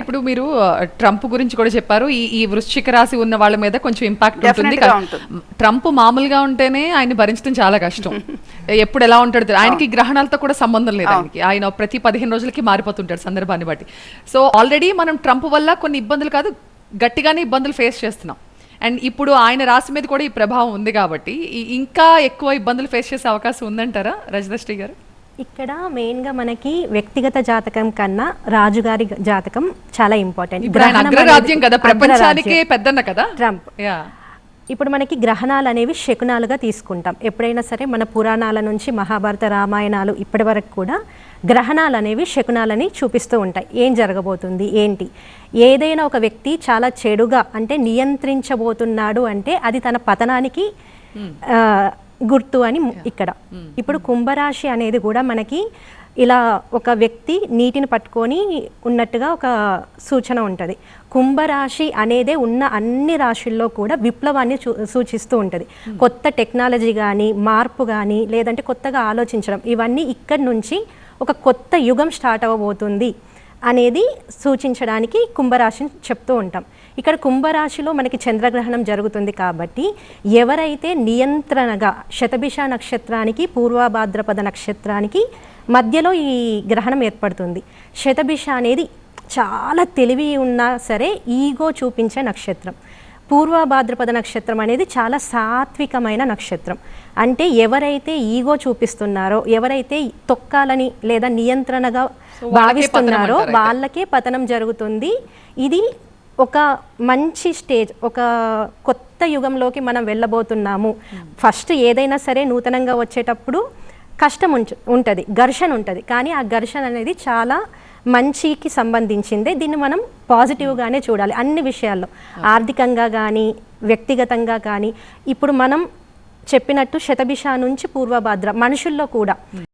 ఇప్పుడు మీరు ట్రంప్ గురించి కూడా చెప్పారు. ఈ వృశ్చిక రాశి ఉన్న వాళ్ళ మీద కొంచెం ఇంపాక్ట్ ఉంటుంది. ట్రంప్ మామూలుగా ఉంటేనే ఆయన భరించడం చాలా కష్టం. ఎప్పుడు ఎలా ఉంటాడు, ఆయనకి గ్రహణాలతో కూడా సంబంధం లేదు. ఆయన ప్రతి 15 రోజులకి మారిపోతుంటాడు సందర్భాన్ని బట్టి. సో ఆల్రెడీ మనం ట్రంప్ వల్ల కొన్ని ఇబ్బందులు కాదు, గట్టిగానే ఇబ్బందులు ఫేస్ చేస్తున్నాం. అండ్ ఇప్పుడు ఆయన రాశి మీద కూడా ఈ ప్రభావం ఉంది కాబట్టి ఇంకా ఎక్కువ ఇబ్బందులు ఫేస్ చేసే అవకాశం ఉందంటారా రజతశ్రీ గారు? ఇక్కడ మెయిన్గా మనకి వ్యక్తిగత జాతకం కన్నా రాజుగారి జాతకం చాలా ఇంపార్టెంట్. అగ్రరాజ్యం కదా, ప్రపంచానికే పెద్దన్న కదా ట్రంప్. ఇప్పుడు మనకి గ్రహణాలు అనేవి శకునాలుగా తీసుకుంటాం. ఎప్పుడైనా సరే మన పురాణాల నుంచి మహాభారత రామాయణాలు ఇప్పటి వరకు కూడా గ్రహణాలు అనేవి శకునాలని చూపిస్తూ ఉంటాయి. ఏం జరగబోతుంది ఏంటి, ఏదైనా ఒక వ్యక్తి చాలా చెడుగా అంటే నియంత్రించబోతున్నాడు అంటే అది తన పతనానికి గుర్తు అని ఇక్కడ. ఇప్పుడు కుంభరాశి అనేది కూడా మనకి ఇలా ఒక వ్యక్తి నీటిని పట్టుకొని ఉన్నట్టుగా ఒక సూచన ఉంటుంది. కుంభరాశి అనేదే ఉన్న అన్ని రాశుల్లో కూడా విప్లవాన్ని సూచిస్తూ ఉంటుంది. కొత్త టెక్నాలజీ కానీ మార్పు కానీ లేదంటే కొత్తగా ఆలోచించడం, ఇవన్నీ ఇక్కడి నుంచి ఒక కొత్త యుగం స్టార్ట్ అవ్వబోతుంది అనేది సూచించడానికి కుంభరాశిని చెప్తూ ఉంటాం. ఇక్కడ కుంభరాశిలో మనకి చంద్రగ్రహణం జరుగుతుంది కాబట్టి ఎవరైతే నియంత్రణగా శతభిష నక్షత్రానికి పూర్వభాద్రపద నక్షత్రానికి మధ్యలో ఈ గ్రహణం ఏర్పడుతుంది. శతభిష అనేది చాలా తెలివి ఉన్నా సరే ఈగో చూపించే నక్షత్రం. పూర్వభాద్రపద నక్షత్రం అనేది చాలా సాత్వికమైన నక్షత్రం. అంటే ఎవరైతే ఈగో చూపిస్తున్నారో, ఎవరైతే తొక్కాలని లేదా నియంత్రణగా భావిస్తున్నారో వాళ్ళకే పతనం జరుగుతుంది. ఇది ఒక మంచి స్టేజ్, ఒక కొత్త యుగంలోకి మనం వెళ్ళబోతున్నాము. ఫస్ట్ ఏదైనా సరే నూతనంగా వచ్చేటప్పుడు కష్టం ఉంటుంది, ఘర్షణ ఉంటుంది. కానీ ఆ ఘర్షణ అనేది చాలా మంచికి సంబంధించిందే. దీన్ని మనం పాజిటివ్గానే చూడాలి అన్ని విషయాల్లో, ఆర్థికంగా కానీ వ్యక్తిగతంగా కానీ. ఇప్పుడు మనం చెప్పినట్టు శతభిష నుంచి పూర్వభాద్ర మనుషుల్లో కూడా